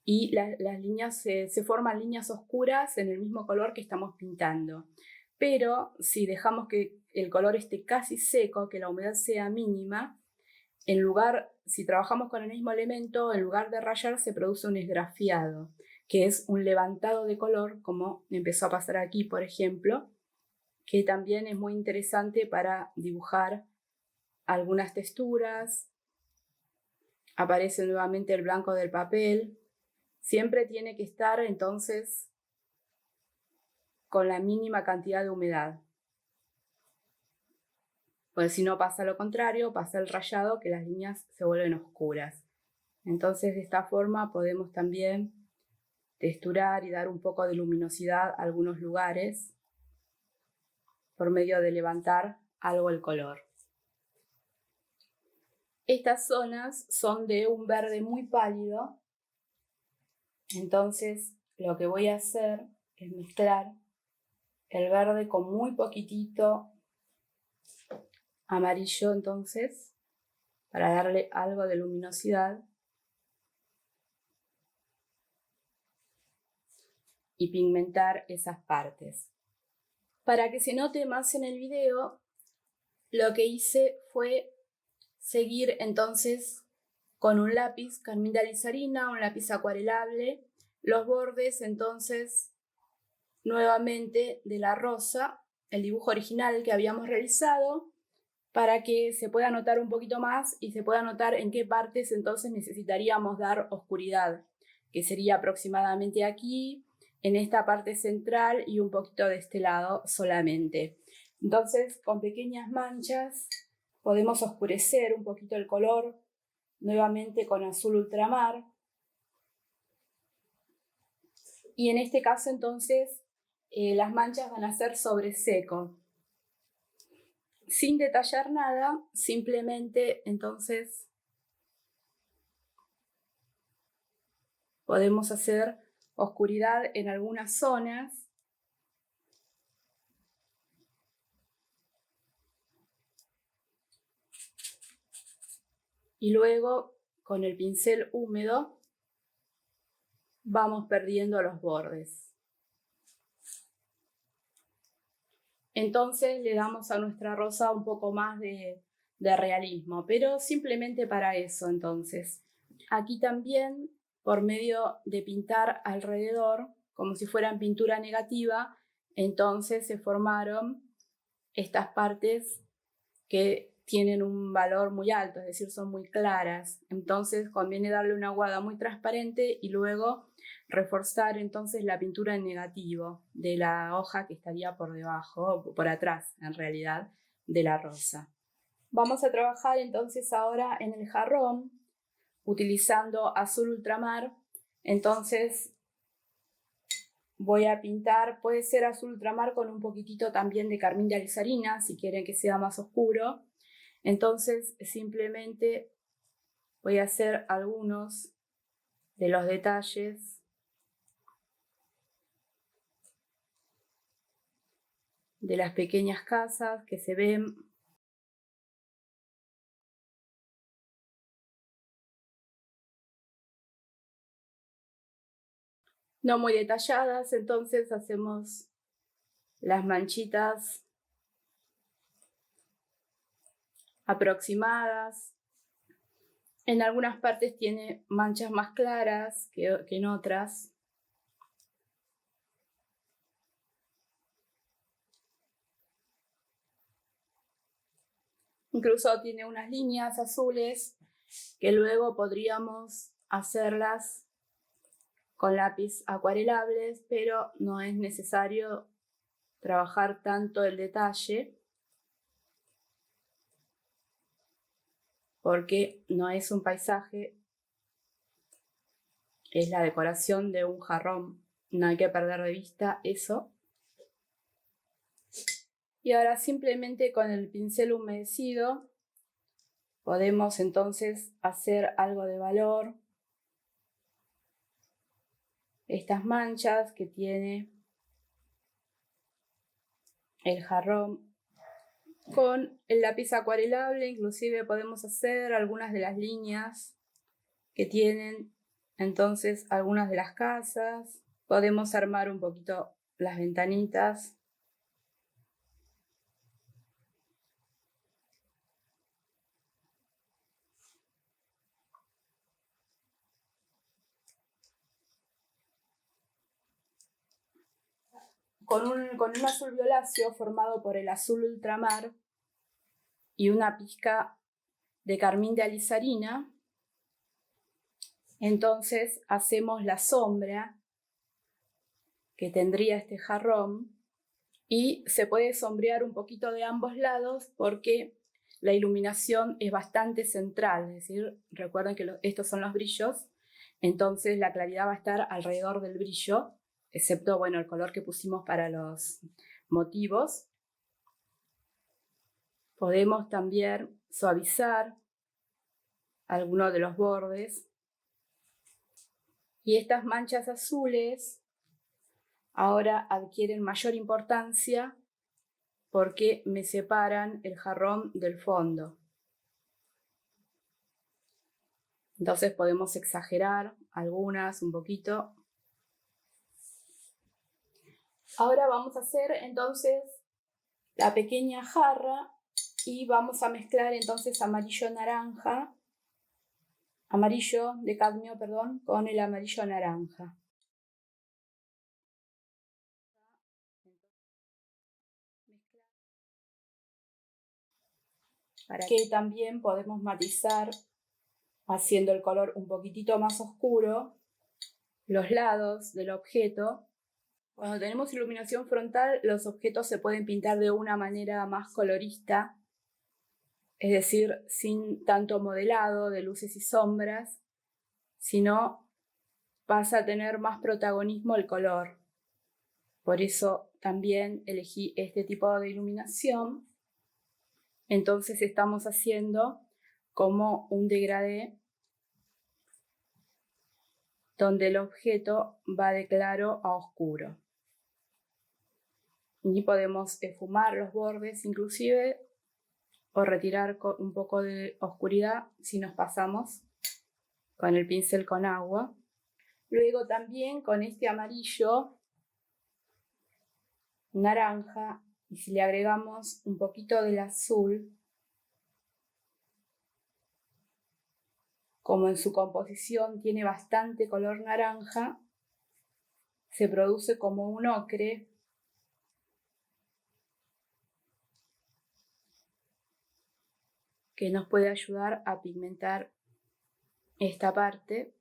y las líneas se forman líneas oscuras en el mismo color que estamos pintando. Pero si dejamos que el color esté casi seco, que la humedad sea mínima, si trabajamos con el mismo elemento, en lugar de rayar se produce un esgrafiado, que es un levantado de color, como empezó a pasar aquí, por ejemplo, que también es muy interesante para dibujar algunas texturas. Aparece nuevamente el blanco del papel. Siempre tiene que estar entonces con la mínima cantidad de humedad. Pues si no pasa lo contrario, pasa el rayado, que las líneas se vuelven oscuras. Entonces de esta forma podemos también texturar y dar un poco de luminosidad a algunos lugares por medio de levantar algo el color. Estas zonas son de un verde muy pálido, entonces lo que voy a hacer es mezclar el verde con muy poquitito amarillo, entonces, para darle algo de luminosidad y pigmentar esas partes. Para que se note más en el video, lo que hice fue seguir entonces con un lápiz carmín de alizarina, un lápiz acuarelable, los bordes entonces nuevamente de la rosa, el dibujo original que habíamos realizado, para que se pueda notar un poquito más y se pueda notar en qué partes entonces necesitaríamos dar oscuridad, que sería aproximadamente aquí, en esta parte central y un poquito de este lado solamente. Entonces, con pequeñas manchas podemos oscurecer un poquito el color, nuevamente con azul ultramar. Y en este caso entonces las manchas van a ser sobre seco. Sin detallar nada, simplemente entonces podemos hacer oscuridad en algunas zonas. Y luego con el pincel húmedo vamos perdiendo los bordes. Entonces le damos a nuestra rosa un poco más de de realismo, pero simplemente para eso. Entonces, aquí también, por medio de pintar alrededor, como si fueran pintura negativa, entonces se formaron estas partes que tienen un valor muy alto, es decir, son muy claras. Entonces conviene darle una aguada muy transparente y luego reforzar entonces la pintura en negativo de la hoja que estaría por debajo, por atrás en realidad, de la rosa. Vamos a trabajar entonces ahora en el jarrón utilizando azul ultramar. Entonces voy a pintar, puede ser azul ultramar con un poquitito también de carmín de alizarina, si quieren que sea más oscuro. Entonces simplemente voy a hacer algunos de los detalles de las pequeñas casas que se ven. No muy detalladas, entonces hacemos las manchitas aproximadas. En algunas partes tiene manchas más claras que en otras. Incluso tiene unas líneas azules que luego podríamos hacerlas con lápiz acuarelables, pero no es necesario trabajar tanto el detalle porque no es un paisaje, es la decoración de un jarrón. No hay que perder de vista eso. Y ahora simplemente con el pincel humedecido podemos entonces hacer algo de valor. Estas manchas que tiene el jarrón. Con el lápiz acuarelable inclusive podemos hacer algunas de las líneas que tienen entonces algunas de las casas. Podemos armar un poquito las ventanitas. Con un azul violáceo formado por el azul ultramar y una pizca de carmín de alizarina, entonces hacemos la sombra que tendría este jarrón y se puede sombrear un poquito de ambos lados porque la iluminación es bastante central, es decir, recuerden que estos son los brillos, entonces la claridad va a estar alrededor del brillo, excepto, bueno, el color que pusimos para los motivos. Podemos también suavizar algunos de los bordes. Y estas manchas azules ahora adquieren mayor importancia porque me separan el jarrón del fondo. Entonces podemos exagerar algunas un poquito. Ahora vamos a hacer entonces la pequeña jarra y vamos a mezclar entonces amarillo de cadmio, perdón, con el amarillo naranja. Para que también podemos matizar haciendo el color un poquitito más oscuro los lados del objeto. Cuando tenemos iluminación frontal, los objetos se pueden pintar de una manera más colorista, es decir, sin tanto modelado de luces y sombras, sino pasa a tener más protagonismo el color. Por eso también elegí este tipo de iluminación. Entonces estamos haciendo como un degradé donde el objeto va de claro a oscuro. Y podemos esfumar los bordes inclusive o retirar un poco de oscuridad si nos pasamos con el pincel con agua. Luego también con este amarillo naranja, y si le agregamos un poquito del azul, como en su composición tiene bastante color naranja, se produce como un ocre que nos puede ayudar a pigmentar esta parte.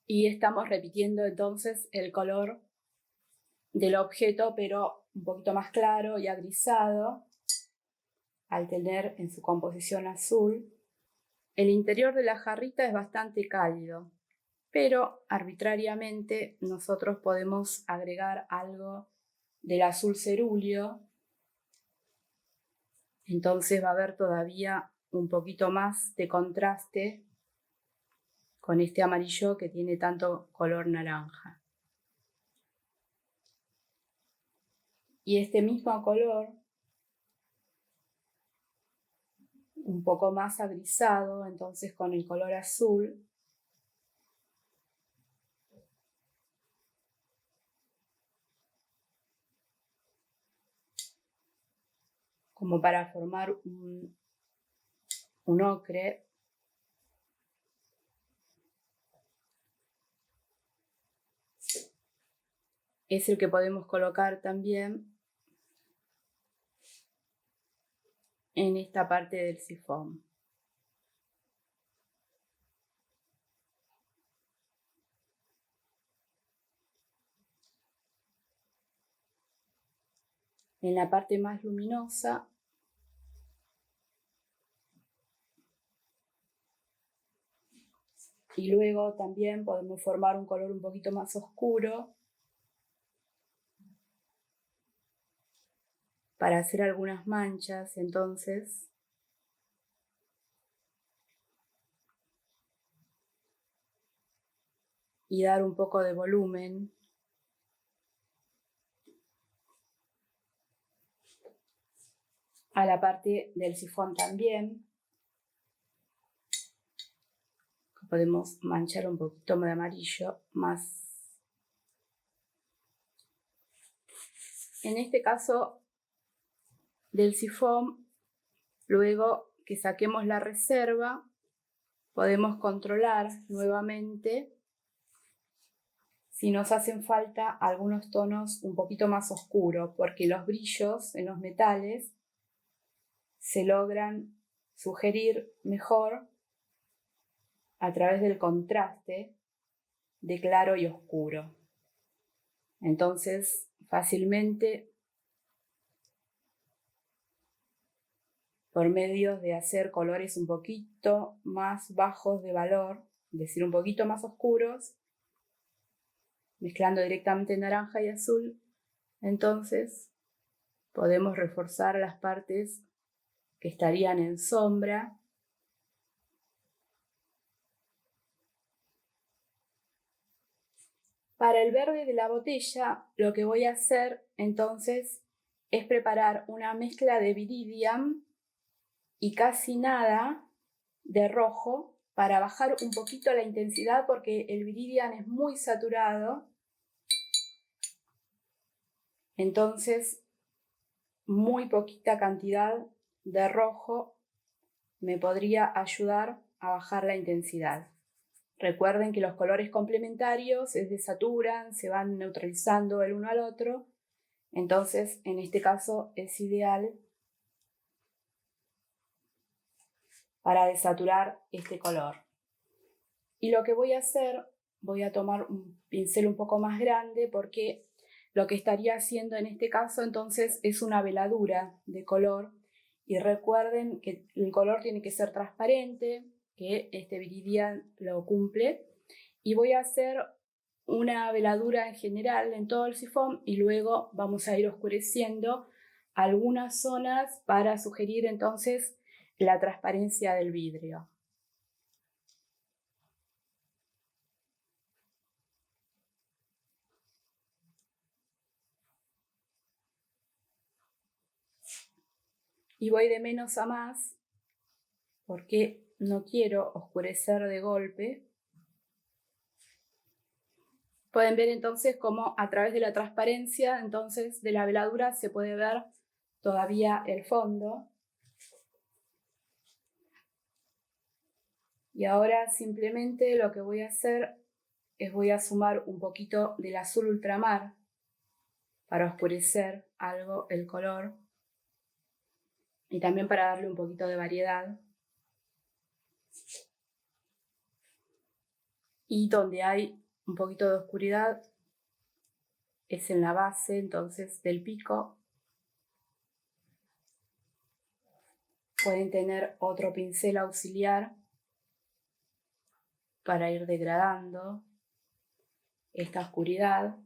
Y estamos repitiendo entonces el color del objeto, pero un poquito más claro y agrisado, al tener en su composición azul. El interior de la jarrita es bastante cálido, pero arbitrariamente nosotros podemos agregar algo del azul cerúleo. Entonces va a haber todavía un poquito más de contraste con este amarillo que tiene tanto color naranja. Y este mismo color, un poco más agrisado, entonces con el color azul, como para formar un ocre. Es el que podemos colocar también en esta parte del sifón. En la parte más luminosa y luego también podemos formar un color un poquito más oscuro para hacer algunas manchas, entonces. Y dar un poco de volumen. A la parte del sifón también. Podemos manchar un poquito de amarillo más. En este caso del sifón, luego que saquemos la reserva, podemos controlar nuevamente si nos hacen falta algunos tonos un poquito más oscuros, porque los brillos en los metales se logran sugerir mejor a través del contraste de claro y oscuro. Entonces, fácilmente, por medio de hacer colores un poquito más bajos de valor, es decir, un poquito más oscuros, mezclando directamente naranja y azul, entonces podemos reforzar las partes que estarían en sombra. Para el verde de la botella, lo que voy a hacer entonces es preparar una mezcla de viridian y casi nada de rojo para bajar un poquito la intensidad, porque el viridian es muy saturado. Entonces, muy poquita cantidad de rojo me podría ayudar a bajar la intensidad. Recuerden que los colores complementarios se desaturan, se van neutralizando el uno al otro. Entonces, en este caso es ideal para desaturar este color. Y lo que voy a hacer, voy a tomar un pincel un poco más grande, porque lo que estaría haciendo en este caso entonces es una veladura de color. Y recuerden que el color tiene que ser transparente, que este viridian lo cumple. Y voy a hacer una veladura en general en todo el sifón y luego vamos a ir oscureciendo algunas zonas para sugerir entonces la transparencia del vidrio. Y voy de menos a más porque no quiero oscurecer de golpe. Pueden ver entonces cómo a través de la transparencia entonces de la veladura se puede ver todavía el fondo. Y ahora simplemente lo que voy a hacer es voy a sumar un poquito del azul ultramar para oscurecer algo el color y también para darle un poquito de variedad. Y donde hay un poquito de oscuridad es en la base, entonces, del pico. Pueden tener otro pincel auxiliar para ir degradando esta oscuridad.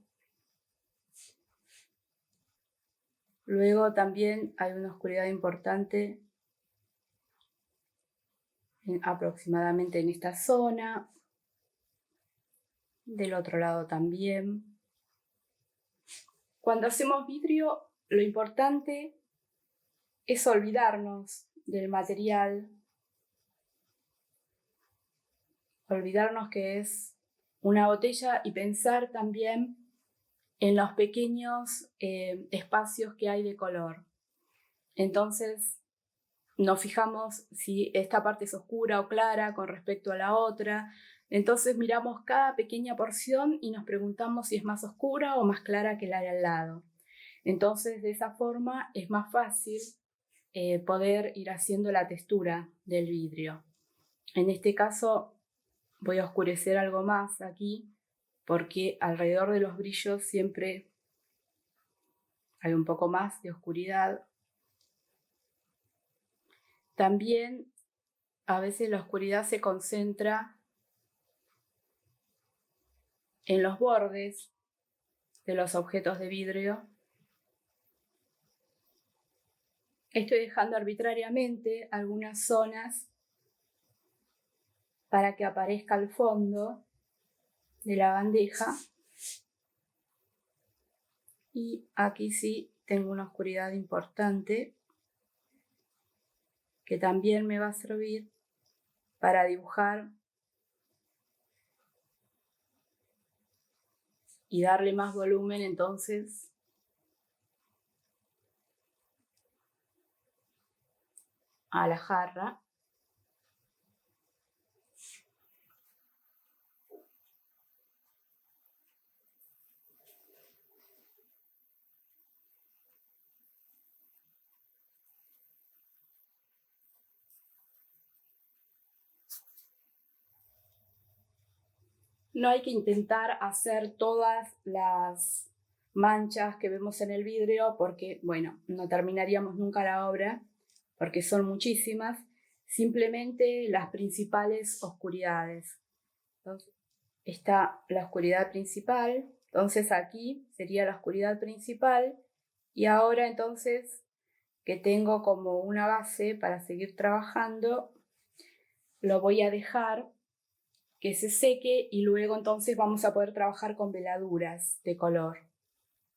Luego también hay una oscuridad importante aproximadamente en esta zona. Del otro lado también. Cuando hacemos vidrio, lo importante es olvidarnos del material, olvidarnos que es una botella y pensar también en los pequeños espacios que hay de color. Entonces nos fijamos si esta parte es oscura o clara con respecto a la otra. Entonces miramos cada pequeña porción y nos preguntamos si es más oscura o más clara que la de al lado. Entonces de esa forma es más fácil poder ir haciendo la textura del vidrio. En este caso voy a oscurecer algo más aquí porque alrededor de los brillos siempre hay un poco más de oscuridad. También a veces la oscuridad se concentra en los bordes de los objetos de vidrio. Estoy dejando arbitrariamente algunas zonas para que aparezca el fondo de la bandeja. Y aquí sí tengo una oscuridad importante que también me va a servir para dibujar y darle más volumen entonces a la jarra. No hay que intentar hacer todas las manchas que vemos en el vidrio porque, bueno, no terminaríamos nunca la obra porque son muchísimas. Simplemente las principales oscuridades. Entonces, está la oscuridad principal. Entonces aquí sería la oscuridad principal. Y ahora entonces que tengo como una base para seguir trabajando, lo voy a dejar que se seque y luego entonces vamos a poder trabajar con veladuras de color,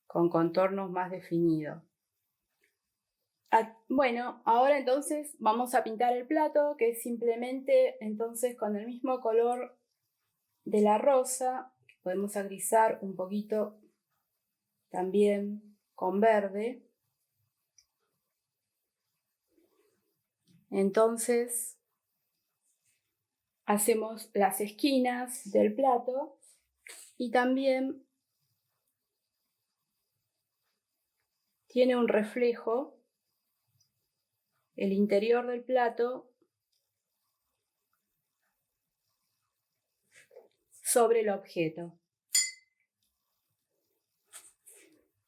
con contornos más definidos. Bueno, ahora entonces vamos a pintar el plato, que es simplemente entonces con el mismo color de la rosa, que podemos agrisar un poquito también con verde. Entonces hacemos las esquinas del plato y también tiene un reflejo el interior del plato sobre el objeto.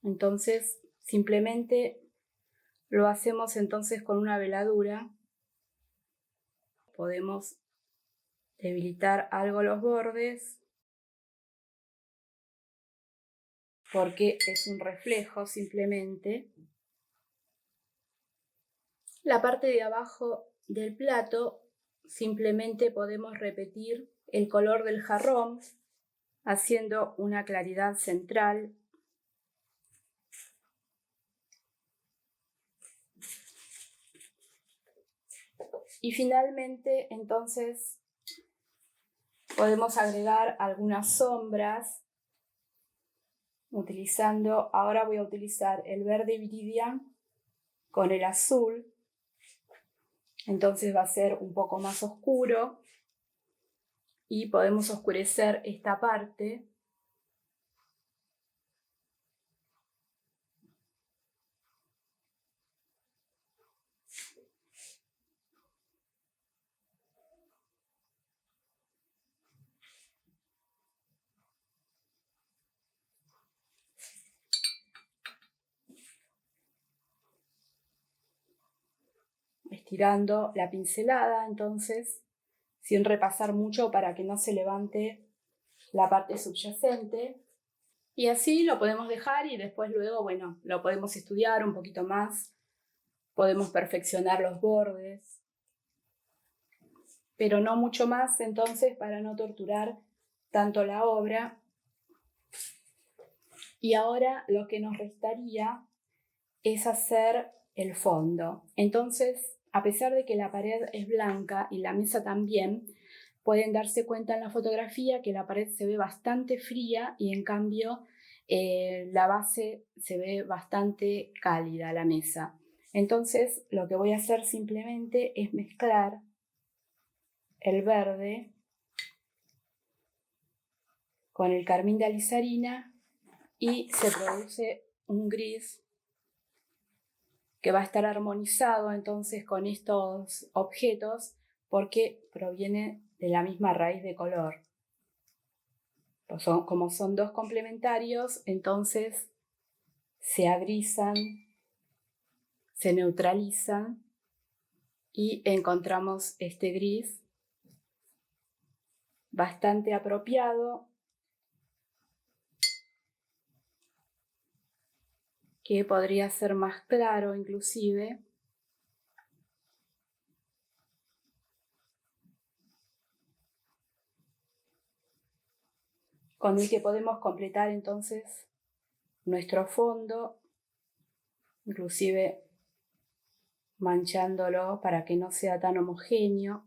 Entonces simplemente lo hacemos entonces con una veladura. Podemos debilitar algo los bordes porque es un reflejo simplemente. La parte de abajo del plato simplemente podemos repetir el color del jarrón haciendo una claridad central. Y finalmente entonces podemos agregar algunas sombras utilizando, ahora voy a utilizar el verde viridian con el azul, entonces va a ser un poco más oscuro y podemos oscurecer esta parte. Estirando la pincelada, entonces, sin repasar mucho para que no se levante la parte subyacente. Y así lo podemos dejar y después luego, bueno, lo podemos estudiar un poquito más. Podemos perfeccionar los bordes, pero no mucho más, entonces, para no torturar tanto la obra. Y ahora lo que nos restaría es hacer el fondo. Entonces, a pesar de que la pared es blanca y la mesa también, pueden darse cuenta en la fotografía que la pared se ve bastante fría y en cambio la base se ve bastante cálida, la mesa. Entonces, lo que voy a hacer simplemente es mezclar el verde con el carmín de alizarina y se produce un gris que va a estar armonizado entonces con estos objetos porque proviene de la misma raíz de color. Pues como son dos complementarios, entonces se agrisan, se neutralizan y encontramos este gris bastante apropiado que podría ser más claro inclusive. Con el que podemos completar entonces nuestro fondo, inclusive manchándolo para que no sea tan homogéneo.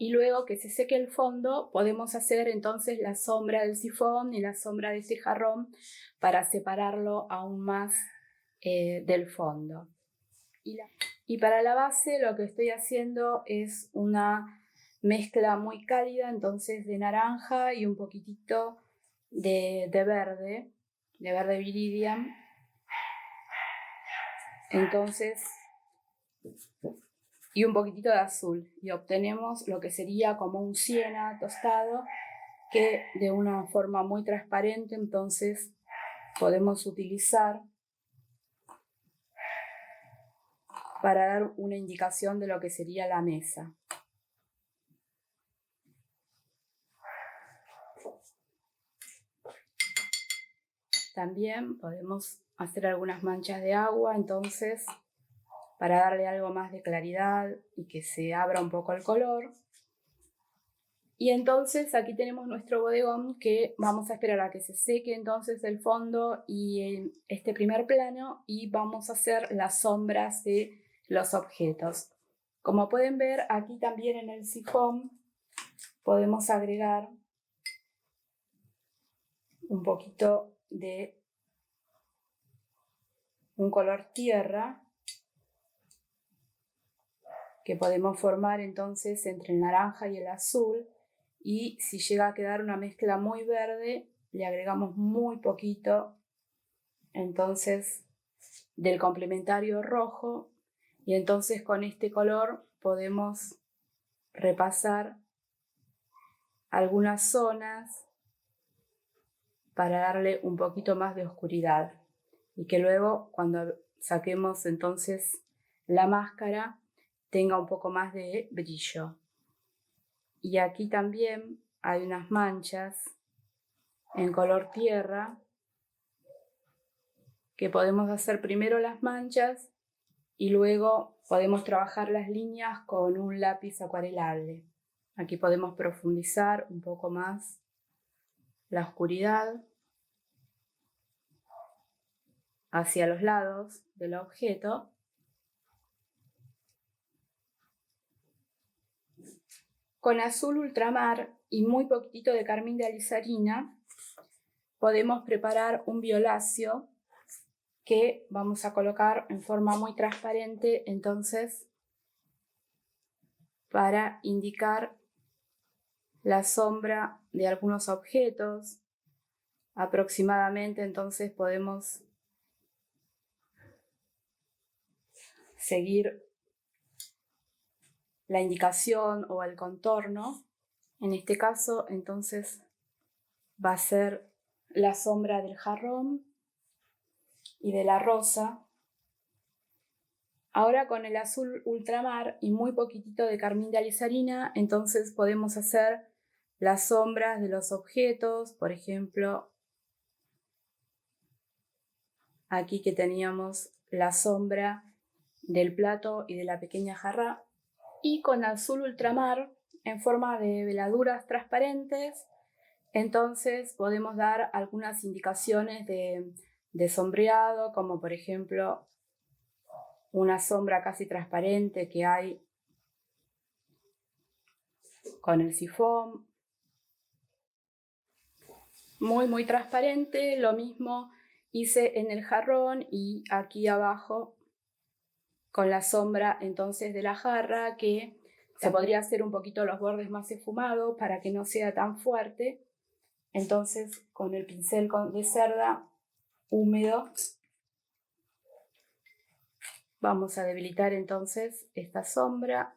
Y luego que se seque el fondo, podemos hacer entonces la sombra del sifón y la sombra de ese jarrón para separarlo aún más del fondo. Y para la base lo que estoy haciendo es una mezcla muy cálida, entonces de naranja y un poquitito de verde viridian. Entonces, y un poquitito de azul, y obtenemos lo que sería como un siena tostado que de una forma muy transparente entonces podemos utilizar para dar una indicación de lo que sería la mesa. También podemos hacer algunas manchas de agua entonces para darle algo más de claridad y que se abra un poco el color. Y entonces aquí tenemos nuestro bodegón que vamos a esperar a que se seque entonces el fondo y este primer plano y vamos a hacer las sombras de los objetos. Como pueden ver aquí también en el sifón podemos agregar un poquito de un color tierra que podemos formar entonces entre el naranja y el azul. Y si llega a quedar una mezcla muy verde, le agregamos muy poquito entonces del complementario rojo y entonces con este color podemos repasar algunas zonas para darle un poquito más de oscuridad y que luego cuando saquemos entonces la máscara tenga un poco más de brillo. Y aquí también hay unas manchas en color tierra que podemos hacer primero las manchas y luego podemos trabajar las líneas con un lápiz acuarelable. Aquí podemos profundizar un poco más la oscuridad hacia los lados del objeto. Con azul ultramar y muy poquitito de carmín de alizarina podemos preparar un violáceo que vamos a colocar en forma muy transparente, entonces para indicar la sombra de algunos objetos. Aproximadamente entonces podemos seguir la indicación o el contorno. En este caso entonces va a ser la sombra del jarrón y de la rosa. Ahora con el azul ultramar y muy poquitito de carmín de alizarina, entonces podemos hacer las sombras de los objetos, por ejemplo, aquí que teníamos la sombra del plato y de la pequeña jarra, y con azul ultramar en forma de veladuras transparentes, entonces podemos dar algunas indicaciones de sombreado, como por ejemplo una sombra casi transparente que hay con el sifón, muy transparente. Lo mismo hice en el jarrón y aquí abajo con la sombra entonces de la jarra, que se podría hacer un poquito los bordes más esfumados para que no sea tan fuerte. Entonces con el pincel de cerda húmedo vamos a debilitar entonces esta sombra.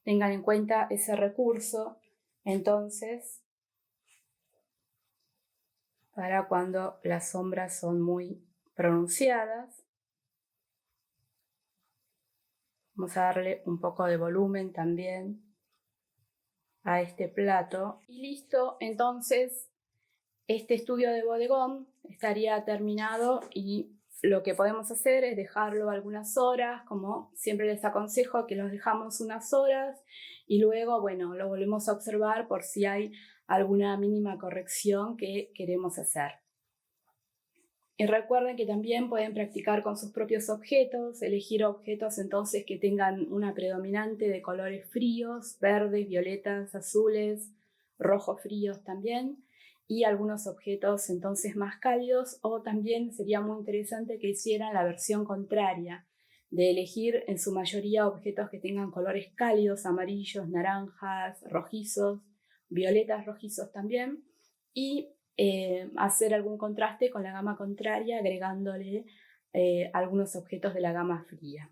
Tengan en cuenta ese recurso entonces para cuando las sombras son muy pronunciadas. Vamos a darle un poco de volumen también a este plato. Y listo, entonces este estudio de bodegón estaría terminado y lo que podemos hacer es dejarlo algunas horas, como siempre les aconsejo que los dejamos unas horas y luego, bueno, lo volvemos a observar por si hay alguna mínima corrección que queremos hacer. Y recuerden que también pueden practicar con sus propios objetos, elegir objetos entonces que tengan una predominante de colores fríos, verdes, violetas, azules, rojos fríos también, y algunos objetos entonces más cálidos, o también sería muy interesante que hicieran la versión contraria, de elegir en su mayoría objetos que tengan colores cálidos, amarillos, naranjas, rojizos, violetas, rojizos también, y hacer algún contraste con la gama contraria agregándole algunos objetos de la gama fría.